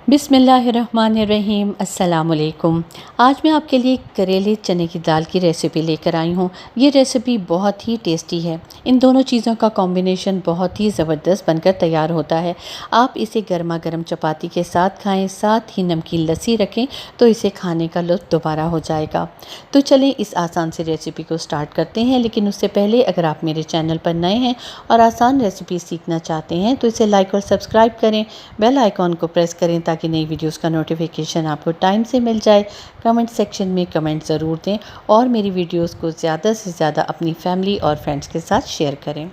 बिस्मिल्लाहिर्रहमानिर्रहीम। अस्सलाम वालेकुम। आज मैं आपके लिए करेले चने की दाल की रेसिपी लेकर आई हूँ। ये रेसिपी बहुत ही टेस्टी है। इन दोनों चीज़ों का कॉम्बिनेशन बहुत ही ज़बरदस्त बनकर तैयार होता है। आप इसे गर्मा गर्म चपाती के साथ खाएं, साथ ही नमकीन लस्सी रखें तो इसे खाने का लुत्फ़ दोबारा हो जाएगा। तो चलें इस आसान सी रेसिपी को स्टार्ट करते हैं। लेकिन उससे पहले अगर आप मेरे चैनल पर नए हैं और आसान रेसिपी सीखना चाहते हैं तो इसे लाइक और सब्सक्राइब करें, बेल आइकॉन को प्रेस करें ताकि नई वीडियोस का नोटिफिकेशन आपको टाइम से मिल जाए। कमेंट सेक्शन में कमेंट ज़रूर दें और मेरी वीडियोस को ज़्यादा से ज़्यादा अपनी फैमिली और फ्रेंड्स के साथ शेयर करें।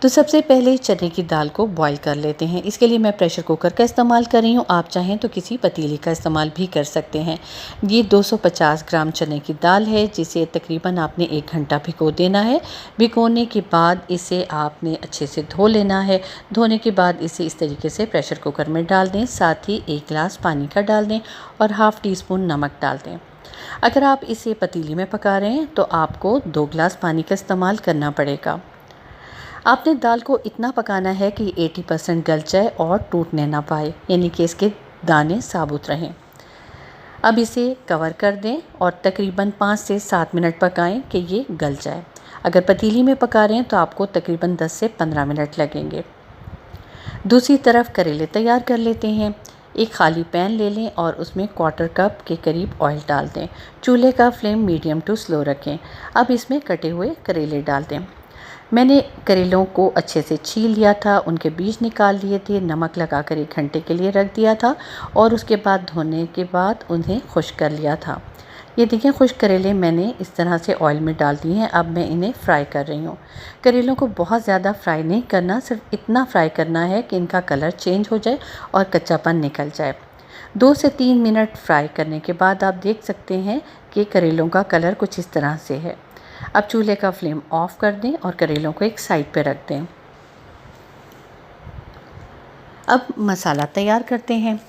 तो सबसे पहले चने की दाल को बॉईल कर लेते हैं। इसके लिए मैं प्रेशर कुकर का इस्तेमाल कर रही हूँ। आप चाहें तो किसी पतीले का इस्तेमाल भी कर सकते हैं। ये 250 ग्राम चने की दाल है जिसे तकरीबन आपने 1 घंटा भिगो देना है। भिगोने के बाद इसे आपने अच्छे से धो लेना है। धोने के बाद इसे इस तरीके से प्रेशर कुकर में डाल दें, साथ ही 1 गिलास पानी का डाल दें और हाफ़ टी स्पून नमक डाल दें। अगर आप इसे पतीले में पका रहे हैं तो आपको 2 गिलास पानी का इस्तेमाल करना पड़ेगा। आपने दाल को इतना पकाना है कि 80% गल जाए और टूटने ना पाए, यानी कि इसके दाने साबुत रहें। अब इसे कवर कर दें और तकरीबन 5 से 7 मिनट पकाएं कि ये गल जाए। अगर पतीली में पका रहे हैं तो आपको तकरीबन 10 से 15 मिनट लगेंगे। दूसरी तरफ करेले तैयार कर लेते हैं। एक खाली पैन ले लें और उसमें 1/4 कप के करीब ऑयल डाल दें। चूल्हे का फ्लेम मीडियम टू स्लो रखें। अब इसमें कटे हुए करेले डाल दें। मैंने करेलों को अच्छे से छील लिया था, उनके बीज निकाल लिए थे, नमक लगाकर 1 घंटे के लिए रख दिया था और उसके बाद धोने के बाद उन्हें खुश्क कर लिया था। ये देखिए खुश्क करेले मैंने इस तरह से ऑयल में डाल दिए हैं। अब मैं इन्हें फ्राई कर रही हूँ। करेलों को बहुत ज़्यादा फ्राई नहीं करना, सिर्फ इतना फ्राई करना है कि इनका कलर चेंज हो जाए और कच्चापन निकल जाए। 2 से 3 मिनट फ्राई करने के बाद आप देख सकते हैं कि करेलों का कलर कुछ इस तरह से है। अब चूल्हे का फ्लेम ऑफ कर दें और करेलों को एक साइड पे रख दें। अब मसाला तैयार करते हैं।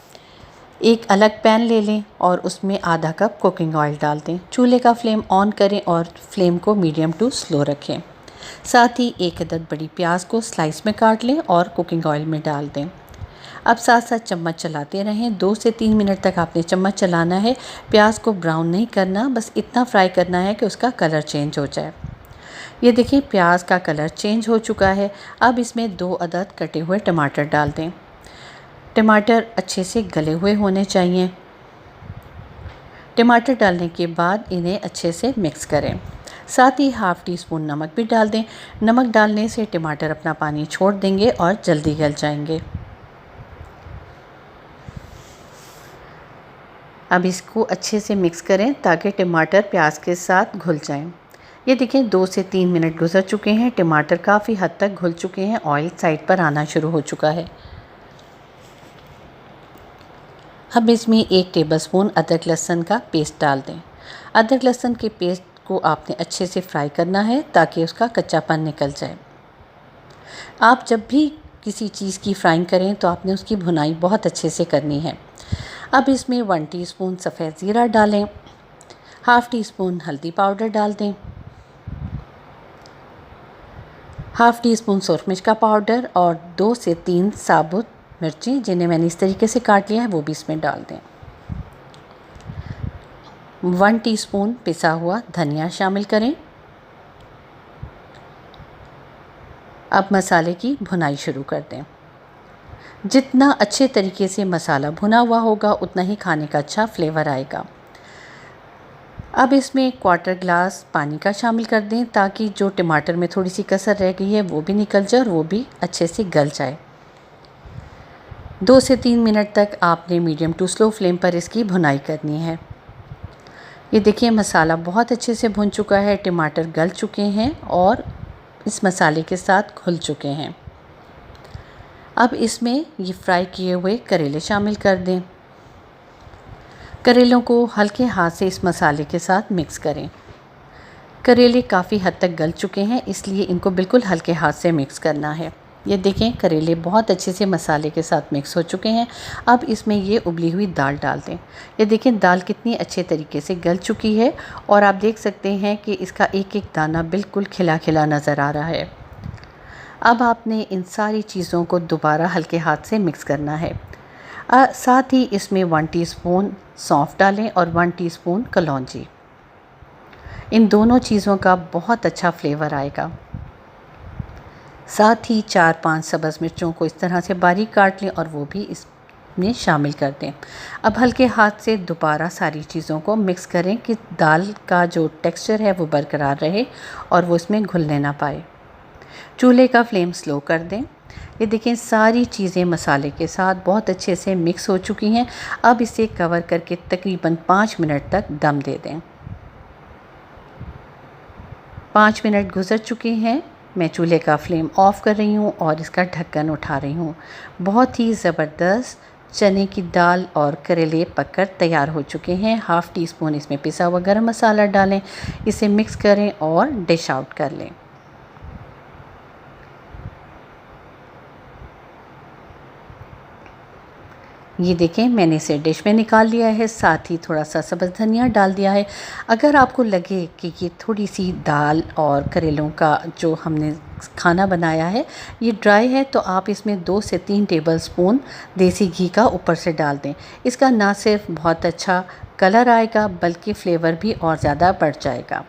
एक अलग पैन ले लें और उसमें आधा कप कुकिंग ऑयल डाल दें। चूल्हे का फ्लेम ऑन करें और फ्लेम को मीडियम टू स्लो रखें। साथ ही 1 अदद बड़ी प्याज को स्लाइस में काट लें और कुकिंग ऑयल में डाल दें। अब साथ साथ चम्मच चलाते रहें। 2 से 3 मिनट तक आपने चम्मच चलाना है। प्याज को ब्राउन नहीं करना, बस इतना फ्राई करना है कि उसका कलर चेंज हो जाए। ये देखिए प्याज का कलर चेंज हो चुका है। अब इसमें 2 अदद कटे हुए टमाटर डाल दें। टमाटर अच्छे से गले हुए होने चाहिए। टमाटर डालने के बाद इन्हें अच्छे से मिक्स करें। साथ ही हाफ़ टी स्पून नमक भी डाल दें। नमक डालने से टमाटर अपना पानी छोड़ देंगे और जल्दी गल जाएंगे। अब इसको अच्छे से मिक्स करें ताकि टमाटर प्याज के साथ घुल जाएं। ये देखें 2 से 3 मिनट गुजर चुके हैं। टमाटर काफ़ी हद तक घुल चुके हैं। ऑयल साइड पर आना शुरू हो चुका है। अब इसमें 1 टेबलस्पून अदरक लहसुन का पेस्ट डाल दें। अदरक लहसुन के पेस्ट को आपने अच्छे से फ्राई करना है ताकि उसका कच्चापन निकल जाए। आप जब भी किसी चीज़ की फ्राइंग करें तो आपने उसकी भुनाई बहुत अच्छे से करनी है। अब इसमें 1 टीस्पून सफ़ेद ज़ीरा डालें। हाफ़ टी स्पून हल्दी पाउडर डाल दें। हाफ़ टी स्पून सूरख मिर्च का पाउडर और 2 से 3 साबुत मिर्ची जिन्हें मैंने इस तरीके से काट लिया है वो भी इसमें डाल दें। 1 टीस्पून पिसा हुआ धनिया शामिल करें। अब मसाले की भुनाई शुरू कर दें। जितना अच्छे तरीके से मसाला भुना हुआ होगा उतना ही खाने का अच्छा फ्लेवर आएगा। अब इसमें 1/4 गिलास पानी का शामिल कर दें ताकि जो टमाटर में थोड़ी सी कसर रह गई है वो भी निकल जाए और वो भी अच्छे से गल जाए। 2 से 3 मिनट तक आपने मीडियम टू स्लो फ्लेम पर इसकी भुनाई करनी है। ये देखिए मसाला बहुत अच्छे से भुन चुका है, टमाटर गल चुके हैं और इस मसाले के साथ घुल चुके हैं। अब इसमें ये फ्राई किए हुए करेले शामिल कर दें। करेलों को हल्के हाथ से इस मसाले के साथ मिक्स करें। करेले काफ़ी हद तक गल चुके हैं इसलिए इनको बिल्कुल हल्के हाथ से मिक्स करना है। ये देखें करेले बहुत अच्छे से मसाले के साथ मिक्स हो चुके हैं। अब इसमें ये उबली हुई दाल डाल दें। ये देखें दाल कितनी अच्छे तरीके से गल चुकी है और आप देख सकते हैं कि इसका एक एक दाना बिल्कुल खिला खिला नज़र आ रहा है। अब आपने इन सारी चीज़ों को दोबारा हल्के हाथ से मिक्स करना है। साथ ही इसमें 1 टीस्पून सौंफ डालें और 1 टीस्पून कलौंजी। इन दोनों चीज़ों का बहुत अच्छा फ्लेवर आएगा। साथ ही 4-5 सब्ज़ मिर्चों को इस तरह से बारीक काट लें और वो भी इसमें शामिल कर दें। अब हल्के हाथ से दोबारा सारी चीज़ों को मिक्स करें कि दाल का जो टेक्सचर है वो बरकरार रहे और वो इसमें घुलने ना पाए। चूल्हे का फ्लेम स्लो कर दें। ये देखें सारी चीज़ें मसाले के साथ बहुत अच्छे से मिक्स हो चुकी हैं। अब इसे कवर करके तकरीबन 5 मिनट तक दम दे दें। 5 मिनट गुजर चुके हैं। मैं चूल्हे का फ्लेम ऑफ़ कर रही हूँ और इसका ढक्कन उठा रही हूँ। बहुत ही ज़बरदस्त चने की दाल और करेले पककर तैयार हो चुके हैं। हाफ़ टी स्पून इसमें पिसा हुआ गरम मसाला डालें, इसे मिक्स करें और डिश आउट कर लें। ये देखें मैंने इसे डिश में निकाल लिया है, साथ ही थोड़ा सा सब्ज़ धनिया डाल दिया है। अगर आपको लगे कि ये थोड़ी सी दाल और करेलों का जो हमने खाना बनाया है ये ड्राई है, तो आप इसमें 2 से 3 टेबलस्पून देसी घी का ऊपर से डाल दें। इसका ना सिर्फ बहुत अच्छा कलर आएगा बल्कि फ्लेवर भी और ज़्यादा बढ़ जाएगा।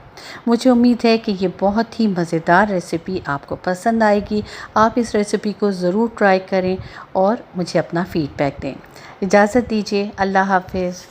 मुझे उम्मीद है कि ये बहुत ही मज़ेदार रेसिपी आपको पसंद आएगी। आप इस रेसिपी को ज़रूर ट्राई करें और मुझे अपना फ़ीडबैक दें। इजाज़त दीजिए। अल्लाह हाफ़िज़।